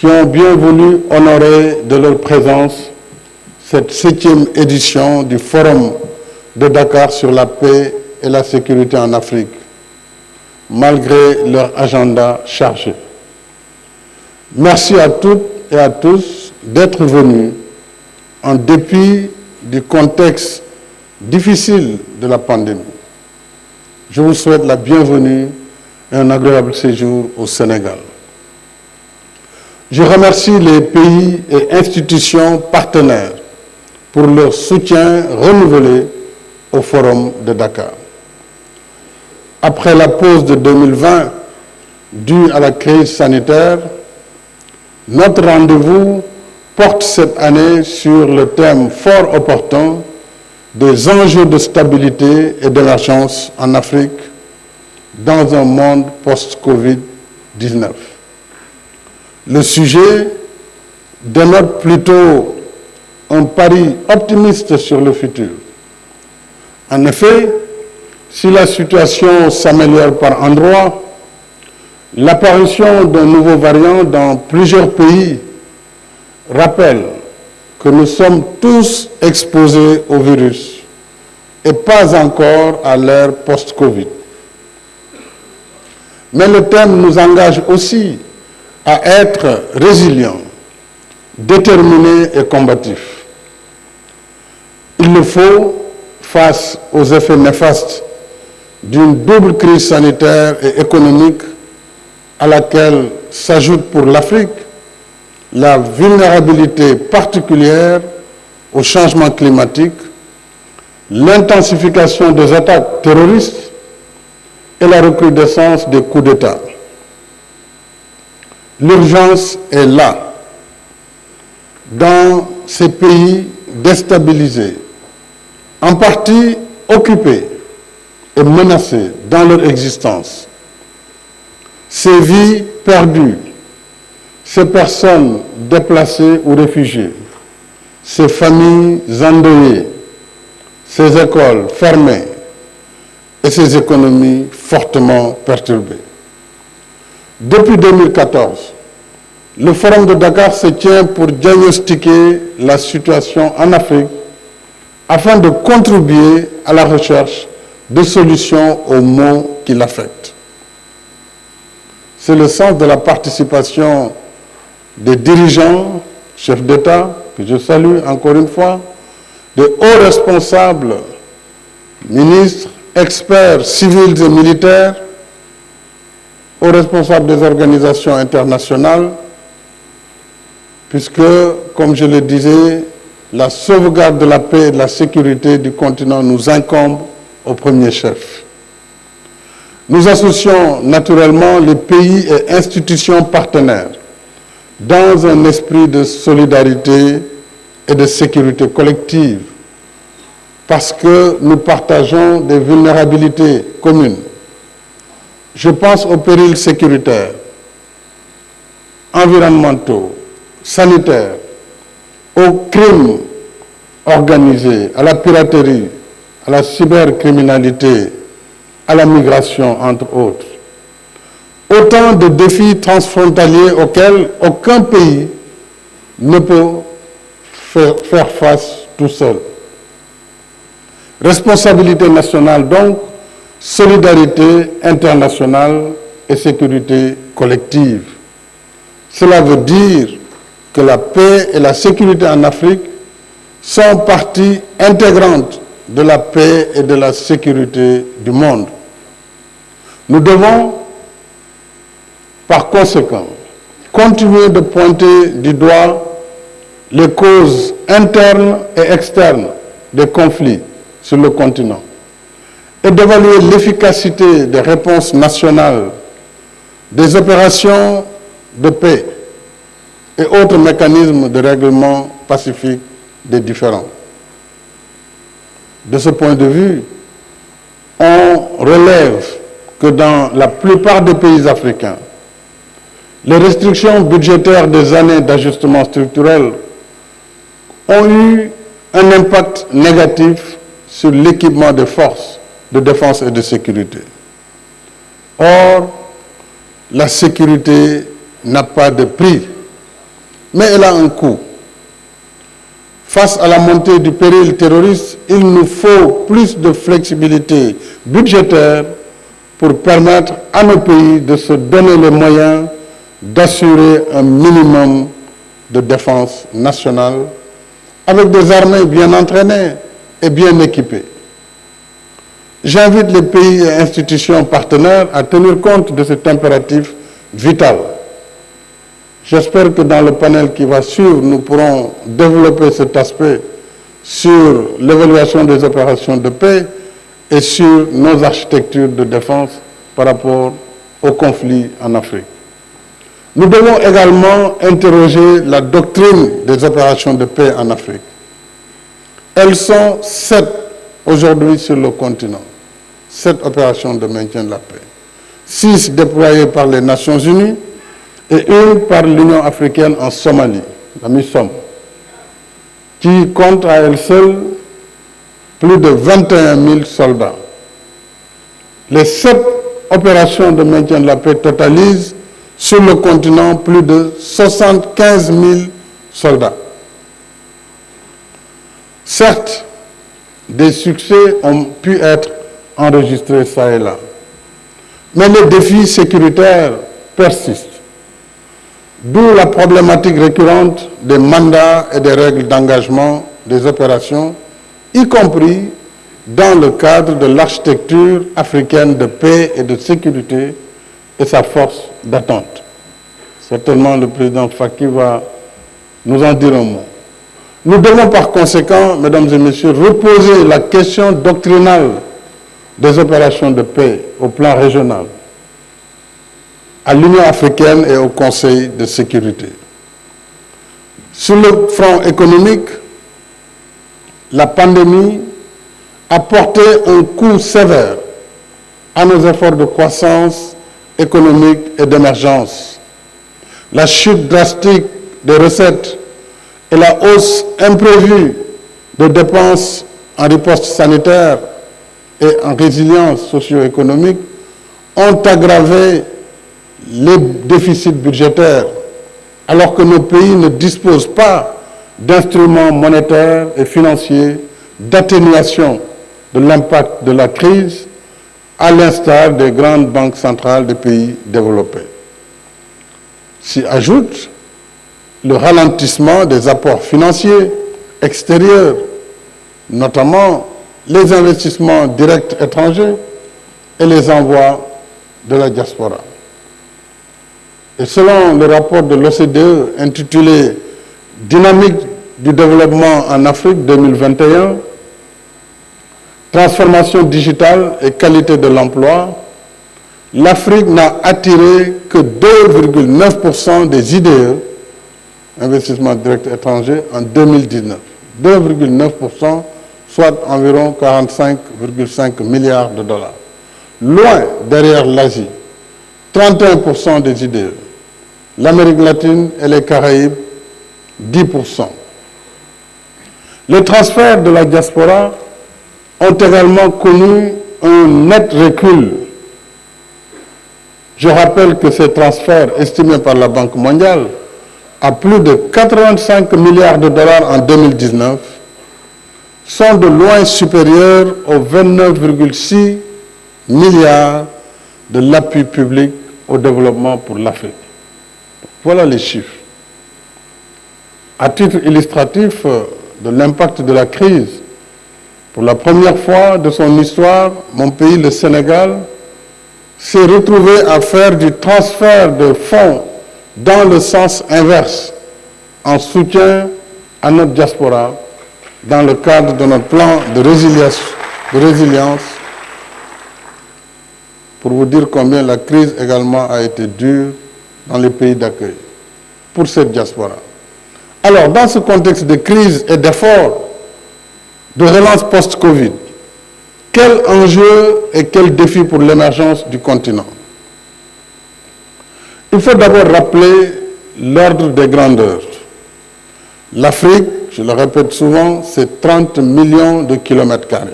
qui ont bien voulu honorer de leur présence cette 7e édition du Forum de Dakar sur la paix et la sécurité en Afrique, malgré leur agenda chargé. Merci à toutes et à tous d'être venus en dépit du contexte difficile de la pandémie. Je vous souhaite la bienvenue et un agréable séjour au Sénégal. Je remercie les pays et institutions partenaires pour leur soutien renouvelé au Forum de Dakar. Après la pause de 2020 due à la crise sanitaire, notre rendez-vous porte cette année sur le thème fort opportun des enjeux de stabilité et d'émergence en Afrique dans un monde post-Covid-19. Le sujet dénote plutôt un pari optimiste sur le futur. En effet, si la situation s'améliore par endroits, l'apparition d'un nouveau variant dans plusieurs pays rappelle que nous sommes tous exposés au virus et pas encore à l'ère post-Covid. Mais le thème nous engage aussi à être résilients, déterminés et combatifs. Il le faut face aux effets néfastes d'une double crise sanitaire et économique à laquelle s'ajoute pour l'Afrique la vulnérabilité particulière au changement climatique, l'intensification des attaques terroristes et la recrudescence des coups d'État. L'urgence est là, dans ces pays déstabilisés, en partie occupés et menacés dans leur existence. Ces vies perdues, ces personnes déplacées ou réfugiées, ces familles endeuillées, ces écoles fermées et ces économies fortement perturbées. Depuis 2014, le Forum de Dakar se tient pour diagnostiquer la situation en Afrique afin de contribuer à la recherche de solutions aux maux qui l'affectent. C'est le sens de la participation des dirigeants, chefs d'État, que je salue encore une fois, des hauts responsables, ministres, experts civils et militaires, aux responsables des organisations internationales, puisque, comme je le disais, la sauvegarde de la paix et de la sécurité du continent nous incombe au premier chef. Nous associons naturellement les pays et institutions partenaires dans un esprit de solidarité et de sécurité collective, parce que nous partageons des vulnérabilités communes. Je pense aux périls sécuritaires, environnementaux, sanitaires, aux crimes organisés, à la piraterie, à la cybercriminalité, à la migration, entre autres. Autant de défis transfrontaliers auxquels aucun pays ne peut faire face tout seul. Responsabilité nationale donc, solidarité internationale et sécurité collective. Cela veut dire que la paix et la sécurité en Afrique sont partie intégrante de la paix et de la sécurité du monde. Nous devons, par conséquent, continuer de pointer du doigt les causes internes et externes des conflits sur le continent et d'évaluer l'efficacité des réponses nationales, des opérations de paix et autres mécanismes de règlement pacifique des différends. De ce point de vue, on relève que dans la plupart des pays africains, les restrictions budgétaires des années d'ajustement structurel ont eu un impact négatif sur l'équipement des forces de défense et de sécurité. Or, la sécurité n'a pas de prix Mais elle a un coût. Face à la montée du péril terroriste, il nous faut plus de flexibilité budgétaire pour permettre à nos pays de se donner les moyens d'assurer un minimum de défense nationale avec des armées bien entraînées et bien équipées. J'invite les pays et institutions partenaires à tenir compte de cet impératif vital. J'espère que dans le panel qui va suivre, nous pourrons développer cet aspect sur l'évaluation des opérations de paix et sur nos architectures de défense par rapport au conflit en Afrique. Nous devons également interroger la doctrine des opérations de paix en Afrique. Elles sont 7 aujourd'hui sur le continent, 7 opérations de maintien de la paix, 6 déployées par les Nations Unies et une par l'Union africaine en Somalie, la MISOM, qui compte à elle seule plus de 21 000 soldats. Les 7 opérations de maintien de la paix totalisent sur le continent plus de 75 000 soldats. Certes, des succès ont pu être enregistrés ça et là, mais les défis sécuritaires persistent. D'où la problématique récurrente des mandats et des règles d'engagement des opérations, y compris dans le cadre de l'architecture africaine de paix et de sécurité et sa force d'attente. Certainement, le président Faky va nous en dire un mot. Nous devons par conséquent, mesdames et messieurs, reposer la question doctrinale des opérations de paix au plan régional, à l'Union africaine et au Conseil de sécurité. Sur le front économique, la pandémie a porté un coup sévère à nos efforts de croissance économique et d'émergence. La chute drastique des recettes et la hausse imprévue de dépenses en riposte sanitaire et en résilience socio-économique ont aggravé les déficits budgétaires, alors que nos pays ne disposent pas d'instruments monétaires et financiers d'atténuation de l'impact de la crise, à l'instar des grandes banques centrales des pays développés. S'y ajoute le ralentissement des apports financiers extérieurs, notamment les investissements directs étrangers et les envois de la diaspora. Et selon le rapport de l'OCDE intitulé « Dynamique du développement en Afrique 2021 », transformation digitale et qualité de l'emploi, l'Afrique n'a attiré que 2,9% des IDE, investissements directs étrangers, en 2019. 2,9%, soit environ 45,5 milliards de dollars. Loin derrière l'Asie, 31% des IDE. L'Amérique latine et les Caraïbes, 10%. Les transferts de la diaspora ont également connu un net recul. Je rappelle que ces transferts, estimés par la Banque mondiale à plus de 85 milliards de dollars en 2019, sont de loin supérieurs aux 29,6 milliards de l'appui public au développement pour l'Afrique. Voilà les chiffres. À titre illustratif de l'impact de la crise, pour la première fois de son histoire, mon pays, le Sénégal, s'est retrouvé à faire du transfert de fonds dans le sens inverse, en soutien à notre diaspora, dans le cadre de notre plan de résilience, pour vous dire combien la crise également a été dure dans les pays d'accueil, pour cette diaspora. Alors, dans ce contexte de crise et d'efforts, de relance post-Covid, quel enjeu et quel défi pour l'émergence du continent? Il faut d'abord rappeler l'ordre des grandeurs. L'Afrique, je le répète souvent, c'est 30 millions de kilomètres carrés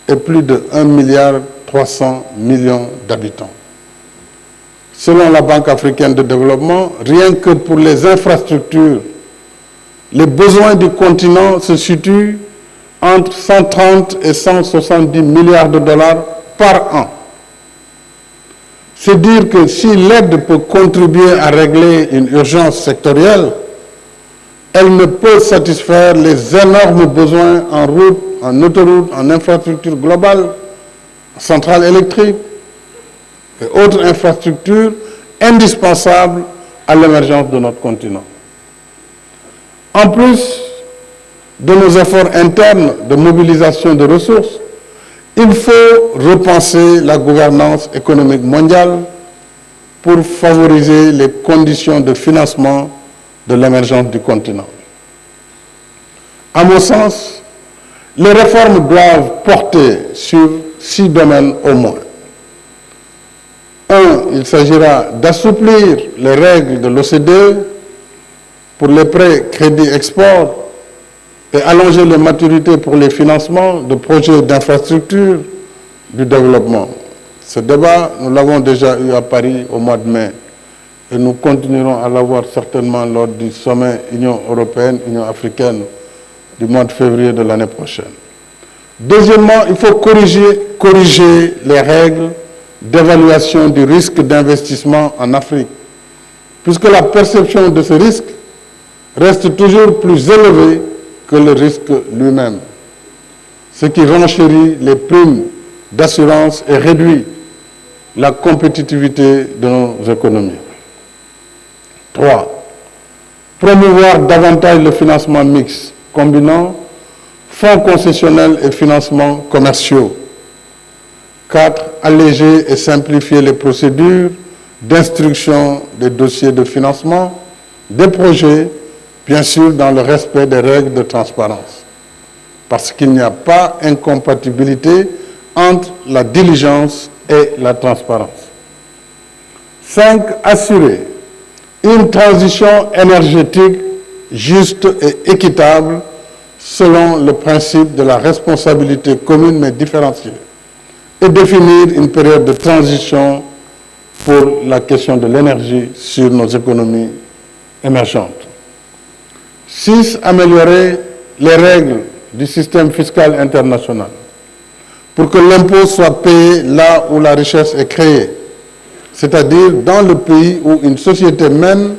et plus de 1,3 milliard d'habitants. Selon la Banque africaine de développement, rien que pour les infrastructures, les besoins du continent se situent entre 130 et 170 milliards de dollars par an. C'est dire que si l'aide peut contribuer à régler une urgence sectorielle, elle ne peut satisfaire les énormes besoins en route, en autoroute, en infrastructure globale, en centrales électriques et autres infrastructures indispensables à l'émergence de notre continent. En plus de nos efforts internes de mobilisation de ressources, il faut repenser la gouvernance économique mondiale pour favoriser les conditions de financement de l'émergence du continent. À mon sens, les réformes doivent porter sur 6 domaines au moins. 1. Il s'agira d'assouplir les règles de l'OCDE pour les prêts, crédits, exports et allonger les maturités pour les financements de projets d'infrastructure du développement. Ce débat, nous l'avons déjà eu à Paris au mois de mai et nous continuerons à l'avoir certainement lors du sommet Union européenne, Union africaine du mois de février de l'année prochaine. Deuxièmement, il faut corriger les règles d'évaluation du risque d'investissement en Afrique, puisque la perception de ce risque reste toujours plus élevée que le risque lui-même, ce qui renchérit les primes d'assurance et réduit la compétitivité de nos économies. 3. Promouvoir davantage le financement mixte, combinant fonds concessionnels et financements commerciaux. 4. Alléger et simplifier les procédures d'instruction des dossiers de financement des projets, bien sûr dans le respect des règles de transparence, parce qu'il n'y a pas incompatibilité entre la diligence et la transparence. 5. Assurer une transition énergétique juste et équitable selon le principe de la responsabilité commune mais différenciée et définir une période de transition pour la question de l'énergie sur nos économies émergentes. 6. Améliorer les règles du système fiscal international pour que l'impôt soit payé là où la richesse est créée, c'est-à-dire dans le pays où une société mène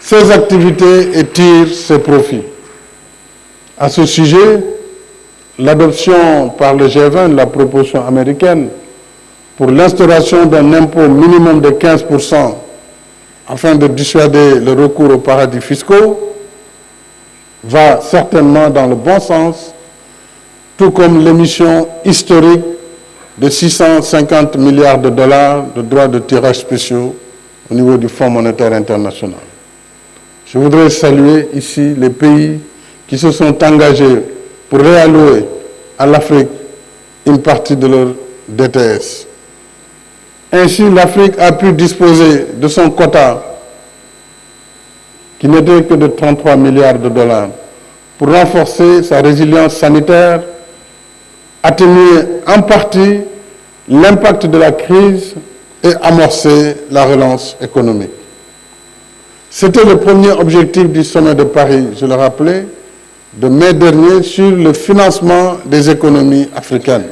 ses activités et tire ses profits. À ce sujet, l'adoption par le G20 de la proposition américaine pour l'instauration d'un impôt minimum de 15% afin de dissuader le recours aux paradis fiscaux va certainement dans le bon sens, tout comme l'émission historique de 650 milliards de dollars de droits de tirage spéciaux au niveau du Fonds monétaire international. Je voudrais saluer ici les pays qui se sont engagés pour réallouer à l'Afrique une partie de leur DTS. Ainsi, l'Afrique a pu disposer de son quota, qui n'était que de 33 milliards de dollars, pour renforcer sa résilience sanitaire, atténuer en partie l'impact de la crise et amorcer la relance économique. C'était le premier objectif du sommet de Paris, je le rappelais, de mai dernier sur le financement des économies africaines.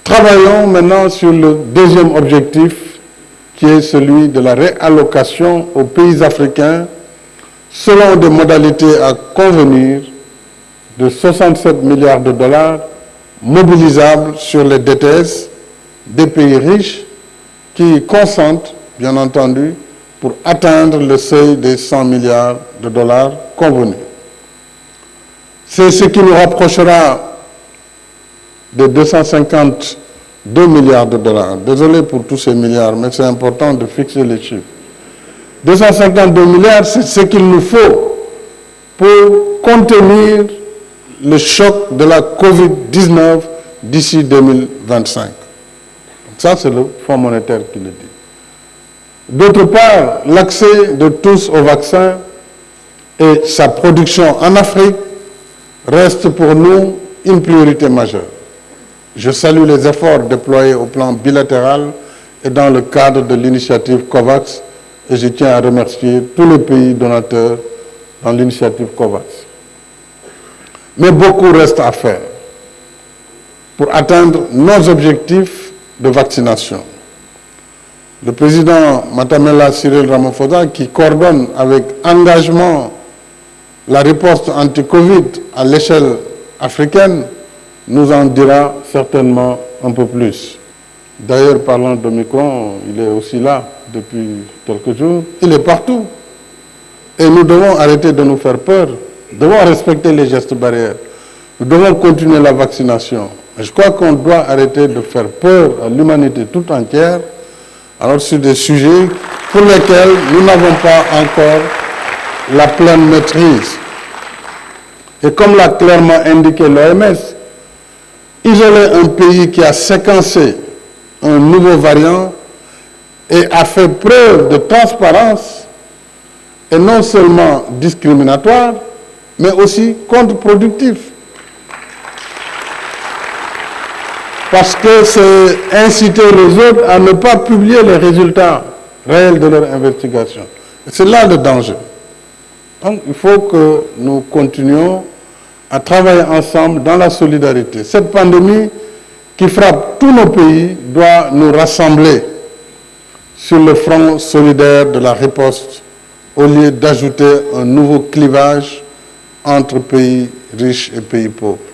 Travaillons maintenant sur le deuxième objectif, qui est celui de la réallocation aux pays africains selon des modalités à convenir de 67 milliards de dollars mobilisables sur les DTS des pays riches qui consentent, bien entendu, pour atteindre le seuil des 100 milliards de dollars convenus. C'est ce qui nous rapprochera de 252 milliards de dollars. Désolé pour tous ces milliards, mais c'est important de fixer les chiffres. 252 milliards, c'est ce qu'il nous faut pour contenir le choc de la Covid-19 d'ici 2025. Ça, c'est le Fonds monétaire qui le dit. D'autre part, l'accès de tous au vaccin et sa production en Afrique reste pour nous une priorité majeure. Je salue les efforts déployés au plan bilatéral et dans le cadre de l'initiative COVAX. Et je tiens à remercier tous les pays donateurs dans l'initiative COVAX. Mais beaucoup reste à faire pour atteindre nos objectifs de vaccination. Le président Matamela Cyril Ramaphosa, qui coordonne avec engagement la riposte anti-Covid à l'échelle africaine, nous en dira certainement un peu plus. D'ailleurs, parlant d'Omicron, il est aussi là depuis quelques jours. Il est partout. Et nous devons arrêter de nous faire peur. Nous devons respecter les gestes barrières. Nous devons continuer la vaccination. Et je crois qu'on doit arrêter de faire peur à l'humanité tout entière, alors sur des sujets pour lesquels nous n'avons pas encore la pleine maîtrise. Et comme l'a clairement indiqué l'OMS, isoler un pays qui a séquencé un nouveau variant et a fait preuve de transparence est non seulement discriminatoire, mais aussi contre-productif. Parce que c'est inciter les autres à ne pas publier les résultats réels de leur investigation. C'est là le danger. Donc il faut que nous continuions à travailler ensemble dans la solidarité. Cette pandémie qui frappe tous nos pays doit nous rassembler sur le front solidaire de la riposte au lieu d'ajouter un nouveau clivage entre pays riches et pays pauvres.